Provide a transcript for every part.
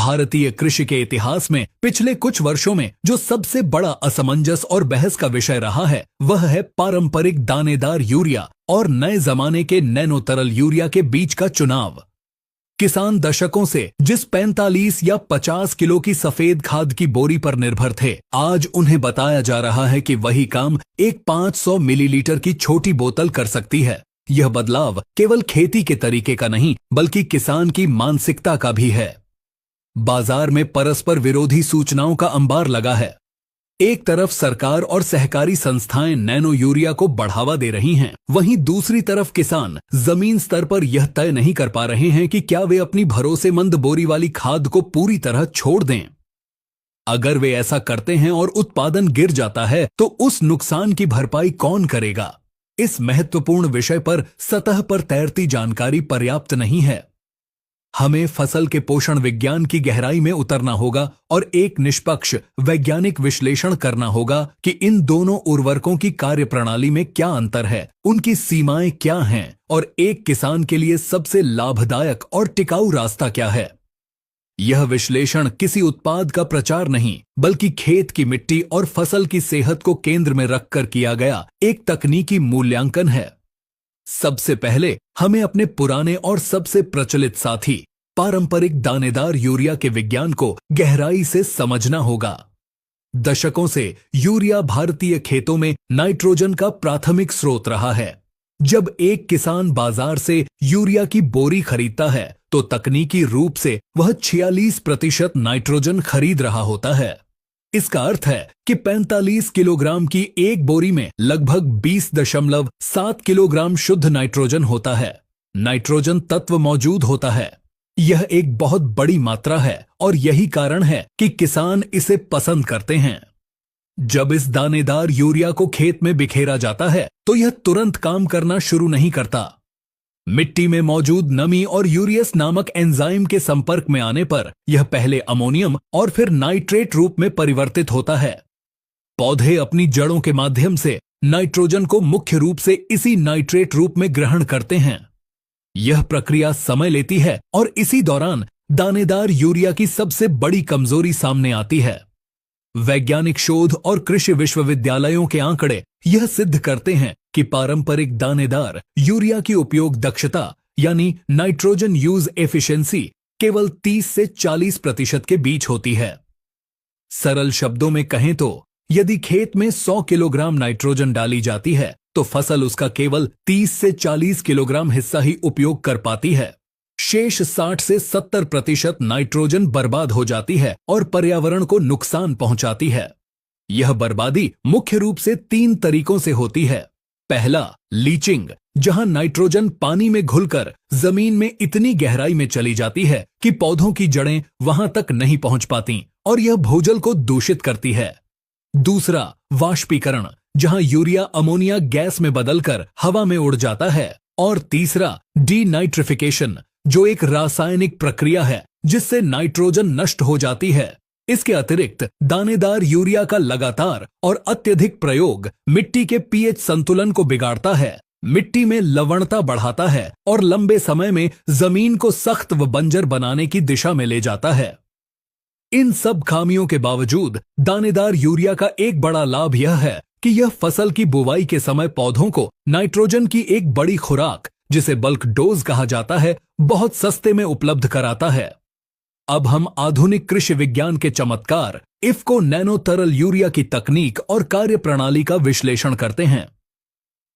भारतीय कृषि के इतिहास में पिछले कुछ वर्षों में जो सबसे बड़ा असमंजस और बहस का विषय रहा है वह है पारंपरिक दानेदार यूरिया और नए जमाने के नैनो तरल यूरिया के बीच का चुनाव। किसान दशकों से जिस 45 या 50 किलो की सफेद खाद की बोरी पर निर्भर थे, आज उन्हें बताया जा रहा है कि वही काम एक 500 मिलीलीटर की छोटी बोतल कर सकती है। यह बदलाव केवल खेती के तरीके का नहीं बल्कि किसान की मानसिकता का भी है। बाजार में परस्पर विरोधी सूचनाओं का अंबार लगा है। एक तरफ सरकार और सहकारी संस्थाएं नैनो यूरिया को बढ़ावा दे रही हैं, वहीं दूसरी तरफ किसान जमीन स्तर पर यह तय नहीं कर पा रहे हैं कि क्या वे अपनी भरोसेमंद बोरी वाली खाद को पूरी तरह छोड़ दें। अगर वे ऐसा करते हैं और उत्पादन गिर जाता है तो उस नुकसान की भरपाई कौन करेगा? इस महत्वपूर्ण विषय पर सतह पर तैरती जानकारी पर्याप्त नहीं है। हमें फसल के पोषण विज्ञान की गहराई में उतरना होगा और एक निष्पक्ष वैज्ञानिक विश्लेषण करना होगा कि इन दोनों उर्वरकों की कार्यप्रणाली में क्या अंतर है, उनकी सीमाएं क्या हैं और एक किसान के लिए सबसे लाभदायक और टिकाऊ रास्ता क्या है। यह विश्लेषण किसी उत्पाद का प्रचार नहीं बल्कि खेत की मिट्टी और फसल की सेहत को केंद्र में रखकर किया गया एक तकनीकी मूल्यांकन है। सबसे पहले हमें अपने पुराने और सबसे प्रचलित साथी पारंपरिक दानेदार यूरिया के विज्ञान को गहराई से समझना होगा। दशकों से यूरिया भारतीय खेतों में नाइट्रोजन का प्राथमिक स्रोत रहा है। जब एक किसान बाजार से यूरिया की बोरी खरीदता है तो तकनीकी रूप से वह 46% नाइट्रोजन खरीद रहा होता है। इसका अर्थ है कि 45 किलोग्राम की एक बोरी में लगभग 20.7 किलोग्राम शुद्ध नाइट्रोजन होता है। नाइट्रोजन तत्व मौजूद होता है। यह एक बहुत बड़ी मात्रा है और यही कारण है कि किसान इसे पसंद करते हैं। जब इस दानेदार यूरिया को खेत में बिखेरा जाता है तो यह तुरंत काम करना शुरू नहीं करता। मिट्टी में मौजूद नमी और यूरियस नामक एंजाइम के संपर्क में आने पर यह पहले अमोनियम और फिर नाइट्रेट रूप में परिवर्तित होता है। पौधे अपनी जड़ों के माध्यम से नाइट्रोजन को मुख्य रूप से इसी नाइट्रेट रूप में ग्रहण करते हैं। यह प्रक्रिया समय लेती है और इसी दौरान दानेदार यूरिया की सबसे बड़ी कमजोरी सामने आती है। वैज्ञानिक शोध और कृषि विश्वविद्यालयों के आंकड़े यह सिद्ध करते हैं कि पारंपरिक दानेदार यूरिया की उपयोग दक्षता यानी नाइट्रोजन यूज एफिशिएंसी केवल 30 से 40% के बीच होती है। सरल शब्दों में कहें तो यदि खेत में 100 किलोग्राम नाइट्रोजन डाली जाती है तो फसल उसका केवल 30 से 40 किलोग्राम हिस्सा ही उपयोग कर पाती है। शेष 60 से 70% नाइट्रोजन बर्बाद हो जाती है और पर्यावरण को नुकसान पहुंचाती है। यह बर्बादी मुख्य रूप से 3 तरीकों से होती है। पहला, लीचिंग, जहां नाइट्रोजन पानी में घुलकर जमीन में इतनी गहराई में चली जाती है कि पौधों की जड़ें वहां तक नहीं पहुंच पाती और यह भूजल को दूषित करती है। दूसरा, वाष्पीकरण, जहां यूरिया अमोनिया गैस में बदलकर हवा में उड़ जाता है। और तीसरा, डीनाइट्रिफिकेशन, जो एक रासायनिक प्रक्रिया है जिससे नाइट्रोजन नष्ट हो जाती है। इसके अतिरिक्त दानेदार यूरिया का लगातार और अत्यधिक प्रयोग मिट्टी के पीएच संतुलन को बिगाड़ता है, मिट्टी में लवणता बढ़ाता है और लंबे समय में जमीन को सख्त व बंजर बनाने की दिशा में ले जाता है। इन सब खामियों के बावजूद दानेदार यूरिया का एक बड़ा लाभ यह है कि यह फसल की बुवाई के समय पौधों को नाइट्रोजन की एक बड़ी खुराक, जिसे बल्क डोज कहा जाता है, बहुत सस्ते में उपलब्ध कराता है। अब हम आधुनिक कृषि विज्ञान के चमत्कार इफ्को नैनो तरल यूरिया की तकनीक और कार्यप्रणाली का विश्लेषण करते हैं।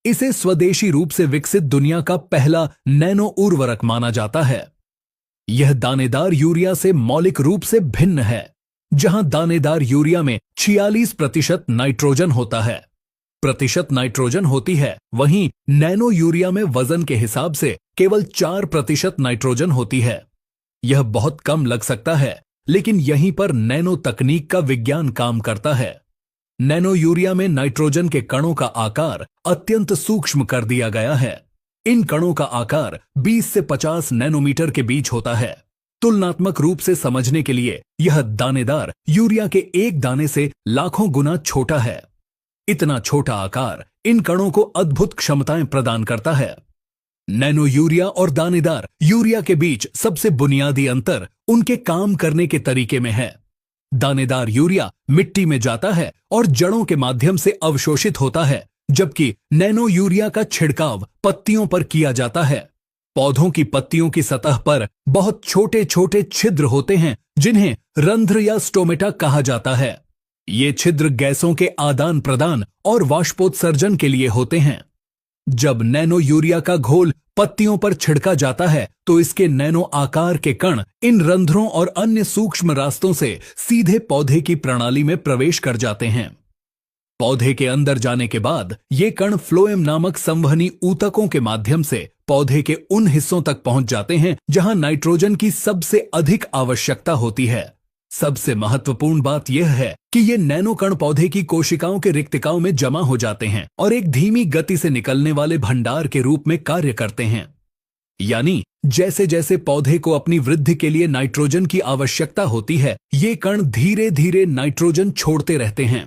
इसे स्वदेशी रूप से विकसित दुनिया का पहला नैनो उर्वरक माना जाता है। यह दानेदार यूरिया से मौलिक रूप से भिन्न है। जहां दानेदार यूरिया में 46% नाइट्रोजन होता है, प्रतिशत नाइट्रोजन होती है, वहीं नैनो यूरिया में वजन के हिसाब से केवल 4% नाइट्रोजन होती है। यह बहुत कम लग सकता है, लेकिन यहीं पर नैनो तकनीक का विज्ञान काम करता है। नैनो यूरिया में नाइट्रोजन के कणों का आकार अत्यंत सूक्ष्म कर दिया गया है। इन कणों का आकार 20 से 50 नैनोमीटर के बीच होता है। तुलनात्मक रूप से समझने के लिए यह दानेदार यूरिया के एक दाने से लाखों गुना छोटा है। इतना छोटा आकार इन कणों को अद्भुत क्षमताएं प्रदान करता है। नैनो यूरिया और दानेदार यूरिया के बीच सबसे बुनियादी अंतर उनके काम करने के तरीके में है। दानेदार यूरिया मिट्टी में जाता है और जड़ों के माध्यम से अवशोषित होता है, जबकि नैनो यूरिया का छिड़काव पत्तियों पर किया जाता है। पौधों की पत्तियों की सतह पर बहुत छोटे छोटे छिद्र होते हैं, जिन्हें रंध्र या स्टोमेटा कहा जाता है। ये छिद्र गैसों के आदान प्रदान और वाष्पोत्सर्जन के लिए होते हैं। जब नैनो यूरिया का घोल पत्तियों पर छिड़का जाता है तो इसके नैनो आकार के कण इन रंध्रों और अन्य सूक्ष्म रास्तों से सीधे पौधे की प्रणाली में प्रवेश कर जाते हैं। पौधे के अंदर जाने के बाद ये कण फ्लोएम नामक संवहनी ऊतकों के माध्यम से पौधे के उन हिस्सों तक पहुंच जाते हैं जहां नाइट्रोजन की सबसे अधिक आवश्यकता होती है। सबसे महत्वपूर्ण बात यह है कि ये नैनो कण पौधे की कोशिकाओं के रिक्तिकाओं में जमा हो जाते हैं और एक धीमी गति से निकलने वाले भंडार के रूप में कार्य करते हैं। यानी जैसे जैसे पौधे को अपनी वृद्धि के लिए नाइट्रोजन की आवश्यकता होती है, ये कण धीरे धीरे नाइट्रोजन छोड़ते रहते हैं।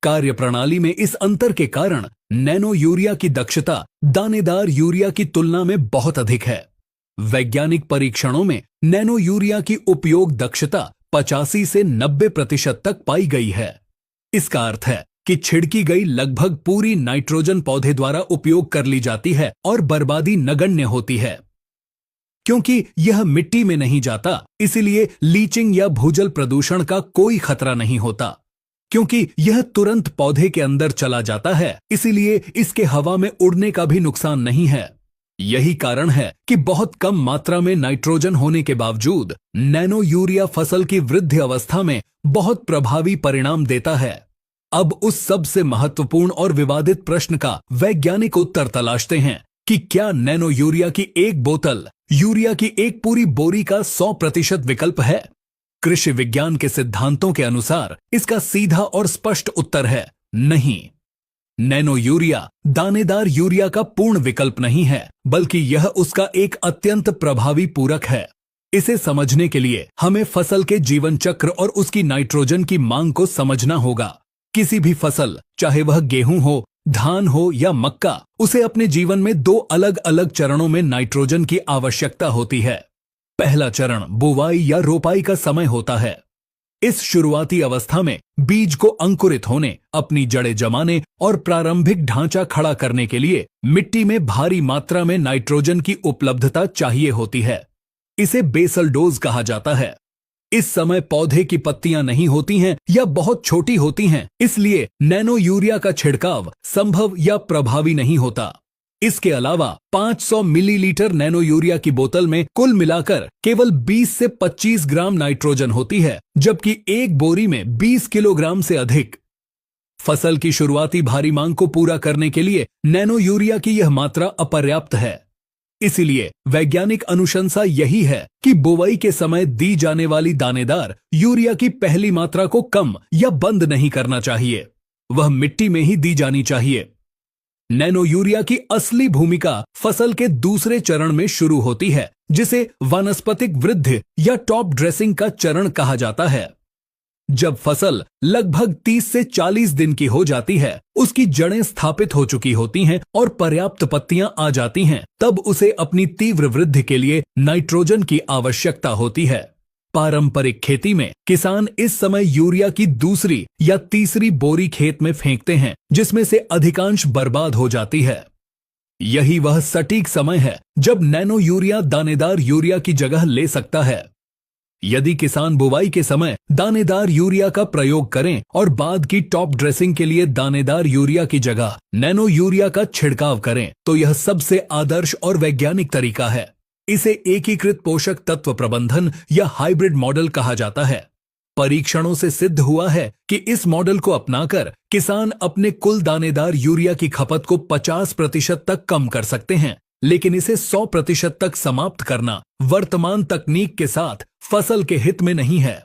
कार्य प्रणाली में इस अंतर के कारण नैनो यूरिया की दक्षता दानेदार यूरिया की तुलना में बहुत अधिक है। वैज्ञानिक परीक्षणों में नैनो यूरिया की उपयोग दक्षता 85 से 90% तक पाई गई है। इसका अर्थ है कि छिड़की गई लगभग पूरी नाइट्रोजन पौधे द्वारा उपयोग कर ली जाती है और बर्बादी नगण्य होती है। क्योंकि यह मिट्टी में नहीं जाता, इसलिए लीचिंग या भूजल प्रदूषण का कोई खतरा नहीं होता। क्योंकि यह तुरंत पौधे के अंदर चला जाता है, इसीलिए इसके हवा में उड़ने का भी नुकसान नहीं है। यही कारण है कि बहुत कम मात्रा में नाइट्रोजन होने के बावजूद नैनो यूरिया फसल की वृद्धि अवस्था में बहुत प्रभावी परिणाम देता है। अब उस सबसे महत्वपूर्ण और विवादित प्रश्न का वैज्ञानिक उत्तर तलाशते हैं कि क्या नैनो यूरिया की एक बोतल यूरिया की एक पूरी बोरी का 100% विकल्प है? कृषि विज्ञान के सिद्धांतों के अनुसार इसका सीधा और स्पष्ट उत्तर है नहीं। नैनो यूरिया दानेदार यूरिया का पूर्ण विकल्प नहीं है, बल्कि यह उसका एक अत्यंत प्रभावी पूरक है। इसे समझने के लिए हमें फसल के जीवन चक्र और उसकी नाइट्रोजन की मांग को समझना होगा। किसी भी फसल, चाहे वह गेहूं हो, धान हो या मक्का, उसे अपने जीवन में 2 अलग अलग चरणों में नाइट्रोजन की आवश्यकता होती है। पहला चरण बुवाई या रोपाई का समय होता है। इस शुरुआती अवस्था में बीज को अंकुरित होने, अपनी जड़ें जमाने और प्रारंभिक ढांचा खड़ा करने के लिए मिट्टी में भारी मात्रा में नाइट्रोजन की उपलब्धता चाहिए होती है। इसे बेसल डोज कहा जाता है। इस समय पौधे की पत्तियां नहीं होती हैं या बहुत छोटी होती हैं, इसलिए नैनो यूरिया का छिड़काव संभव या प्रभावी नहीं होता। इसके अलावा 500 मिलीलीटर नैनो यूरिया की बोतल में कुल मिलाकर केवल 20 से 25 ग्राम नाइट्रोजन होती है, जबकि एक बोरी में 20 किलोग्राम से अधिक। फसल की शुरुआती भारी मांग को पूरा करने के लिए नैनो यूरिया की यह मात्रा अपर्याप्त है। इसीलिए वैज्ञानिक अनुशंसा यही है कि बुवाई के समय दी जाने वाली दानेदार यूरिया की पहली मात्रा को कम या बंद नहीं करना चाहिए, वह मिट्टी में ही दी जानी चाहिए। नैनो यूरिया की असली भूमिका फसल के दूसरे चरण में शुरू होती है, जिसे वानस्पतिक वृद्धि या टॉप ड्रेसिंग का चरण कहा जाता है। जब फसल लगभग 30 से 40 दिन की हो जाती है, उसकी जड़ें स्थापित हो चुकी होती हैं और पर्याप्त पत्तियां आ जाती हैं, तब उसे अपनी तीव्र वृद्धि के लिए नाइट्रोजन की आवश्यकता होती है। पारंपरिक खेती में किसान इस समय यूरिया की दूसरी या तीसरी बोरी खेत में फेंकते हैं, जिसमें से अधिकांश बर्बाद हो जाती है। यही वह सटीक समय है जब नैनो यूरिया दानेदार यूरिया की जगह ले सकता है। यदि किसान बुवाई के समय दानेदार यूरिया का प्रयोग करें और बाद की टॉप ड्रेसिंग के लिए दानेदार यूरिया की जगह नैनो यूरिया का छिड़काव करें, तो यह सबसे आदर्श और वैज्ञानिक तरीका है। इसे एकीकृत पोषक तत्व प्रबंधन या हाइब्रिड मॉडल कहा जाता है। परीक्षणों से सिद्ध हुआ है कि इस मॉडल को अपनाकर किसान अपने कुल दानेदार यूरिया की खपत को 50% तक कम कर सकते हैं, लेकिन इसे 100% तक समाप्त करना वर्तमान तकनीक के साथ फसल के हित में नहीं है।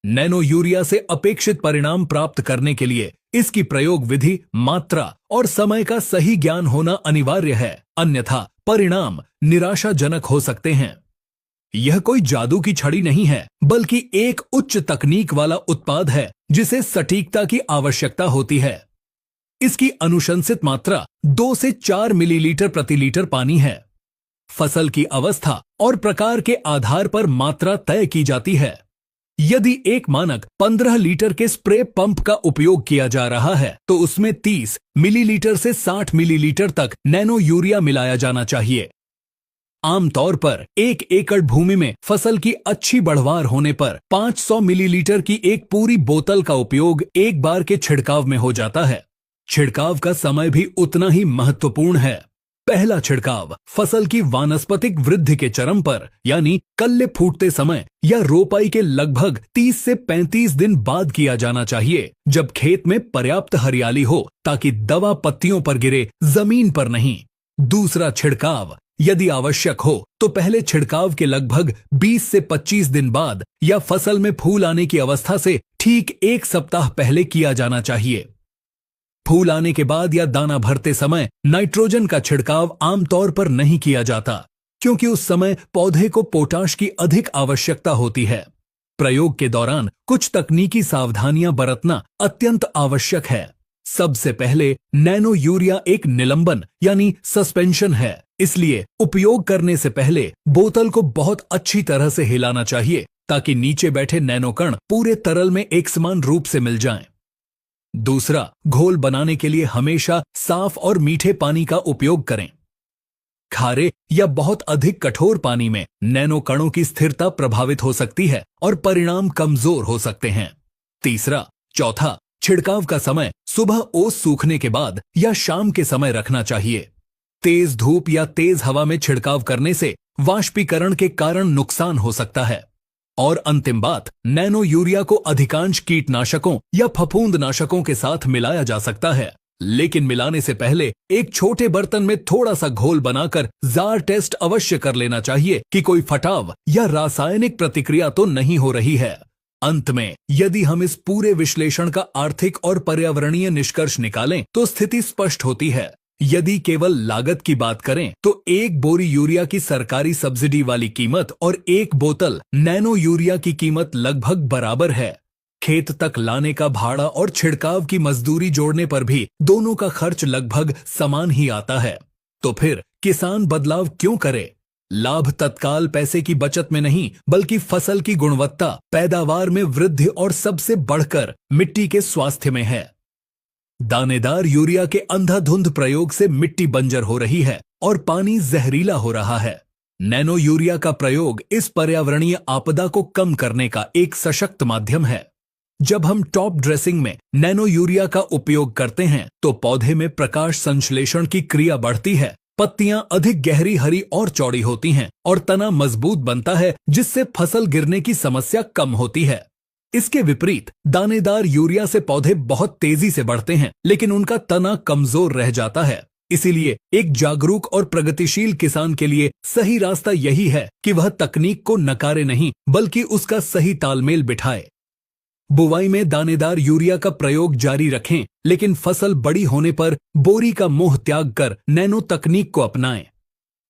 नैनो यूरिया से अपेक्षित परिणाम प्राप्त करने के लिए इसकी प्रयोग विधि, मात्रा और समय का सही ज्ञान होना अनिवार्य है, अन्यथा परिणाम निराशाजनक हो सकते हैं। यह कोई जादू की छड़ी नहीं है, बल्कि एक उच्च तकनीक वाला उत्पाद है जिसे सटीकता की आवश्यकता होती है। इसकी अनुशंसित मात्रा 2 से 4 मिलीलीटर प्रति लीटर पानी है। फसल की अवस्था और प्रकार के आधार पर मात्रा तय की जाती है। यदि एक मानक 15 लीटर के स्प्रे पंप का उपयोग किया जा रहा है तो उसमें 30 मिलीलीटर से 60 मिलीलीटर तक नैनो यूरिया मिलाया जाना चाहिए। आमतौर पर 1 एकड़ भूमि में फसल की अच्छी बढ़वार होने पर 500 मिलीलीटर की एक पूरी बोतल का उपयोग एक बार के छिड़काव में हो जाता है। छिड़काव का समय भी उतना ही महत्वपूर्ण है। पहला छिड़काव फसल की वानस्पतिक वृद्धि के चरम पर यानी कल्ले फूटते समय या रोपाई के लगभग 30 से 35 दिन बाद किया जाना चाहिए, जब खेत में पर्याप्त हरियाली हो ताकि दवा पत्तियों पर गिरे, जमीन पर नहीं। दूसरा छिड़काव यदि आवश्यक हो तो पहले छिड़काव के लगभग 20 से 25 दिन बाद या फसल में फूल आने की अवस्था से ठीक 1 सप्ताह पहले किया जाना चाहिए। फूल आने के बाद या दाना भरते समय नाइट्रोजन का छिड़काव आमतौर पर नहीं किया जाता, क्योंकि उस समय पौधे को पोटाश की अधिक आवश्यकता होती है। प्रयोग के दौरान कुछ तकनीकी सावधानियां बरतना अत्यंत आवश्यक है। सबसे पहले नैनो यूरिया एक निलंबन यानी सस्पेंशन है, इसलिए उपयोग करने से पहले बोतल को बहुत अच्छी तरह से हिलाना चाहिए ताकि नीचे बैठे नैनो कण पूरे तरल में एक समान रूप से मिल जाएं। दूसरा, घोल बनाने के लिए हमेशा साफ और मीठे पानी का उपयोग करें। खारे या बहुत अधिक कठोर पानी में नैनो कणों की स्थिरता प्रभावित हो सकती है और परिणाम कमजोर हो सकते हैं। चौथा, छिड़काव का समय सुबह ओस सूखने के बाद या शाम के समय रखना चाहिए। तेज धूप या तेज हवा में छिड़काव करने से वाष्पीकरण के कारण नुकसान हो सकता है। और अंतिम बात, नैनो यूरिया को अधिकांश कीटनाशकों या फफूंदनाशकों के साथ मिलाया जा सकता है, लेकिन मिलाने से पहले एक छोटे बर्तन में थोड़ा सा घोल बनाकर जार टेस्ट अवश्य कर लेना चाहिए कि कोई फटाव या रासायनिक प्रतिक्रिया तो नहीं हो रही है। अंत में, यदि हम इस पूरे विश्लेषण का आर्थिक और पर्यावरणीय निष्कर्ष निकालें तो स्थिति स्पष्ट होती है। यदि केवल लागत की बात करें तो एक बोरी यूरिया की सरकारी सब्सिडी वाली कीमत और एक बोतल नैनो यूरिया की कीमत लगभग बराबर है। खेत तक लाने का भाड़ा और छिड़काव की मजदूरी जोड़ने पर भी दोनों का खर्च लगभग समान ही आता है। तो फिर किसान बदलाव क्यों करे? लाभ तत्काल पैसे की बचत में नहीं, बल्कि फसल की गुणवत्ता, पैदावार में वृद्धि और सबसे बढ़कर मिट्टी के स्वास्थ्य में है। दानेदार यूरिया के अंधाधुंध प्रयोग से मिट्टी बंजर हो रही है और पानी जहरीला हो रहा है। नैनो यूरिया का प्रयोग इस पर्यावरणीय आपदा को कम करने का एक सशक्त माध्यम है। जब हम टॉप ड्रेसिंग में नैनो यूरिया का उपयोग करते हैं तो पौधे में प्रकाश संश्लेषण की क्रिया बढ़ती है, पत्तियां अधिक गहरी, हरी और चौड़ी होती हैं और तना मजबूत बनता है, जिससे फसल गिरने की समस्या कम होती है। इसके विपरीत दानेदार यूरिया से पौधे बहुत तेजी से बढ़ते हैं, लेकिन उनका तना कमजोर रह जाता है। इसीलिए एक जागरूक और प्रगतिशील किसान के लिए सही रास्ता यही है कि वह तकनीक को नकारे नहीं, बल्कि उसका सही तालमेल बिठाए। बुवाई में दानेदार यूरिया का प्रयोग जारी रखें, लेकिन फसल बड़ी होने पर बोरी का मोह त्याग कर नैनो तकनीक को अपनाएं।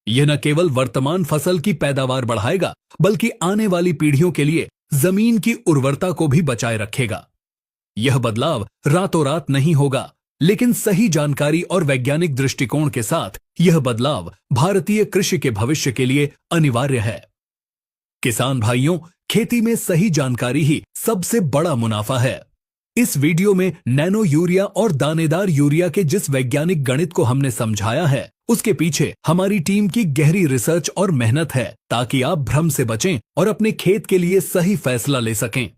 यह न केवल वर्तमान फसल की पैदावार बढ़ाएगा, बल्कि आने वाली पीढ़ियों के लिए जमीन की उर्वरता को भी बचाए रखेगा। यह बदलाव रातों रात नहीं होगा, लेकिन सही जानकारी और वैज्ञानिक दृष्टिकोण के साथ यह बदलाव भारतीय कृषि के भविष्य के लिए अनिवार्य है। किसान भाइयों, खेती में सही जानकारी ही सबसे बड़ा मुनाफा है। इस वीडियो में नैनो यूरिया और दानेदार यूरिया के जिस वैज्ञानिक गणित को हमने समझाया है, उसके पीछे हमारी टीम की गहरी रिसर्च और मेहनत है, ताकि आप भ्रम से बचें और अपने खेत के लिए सही फैसला ले सकें।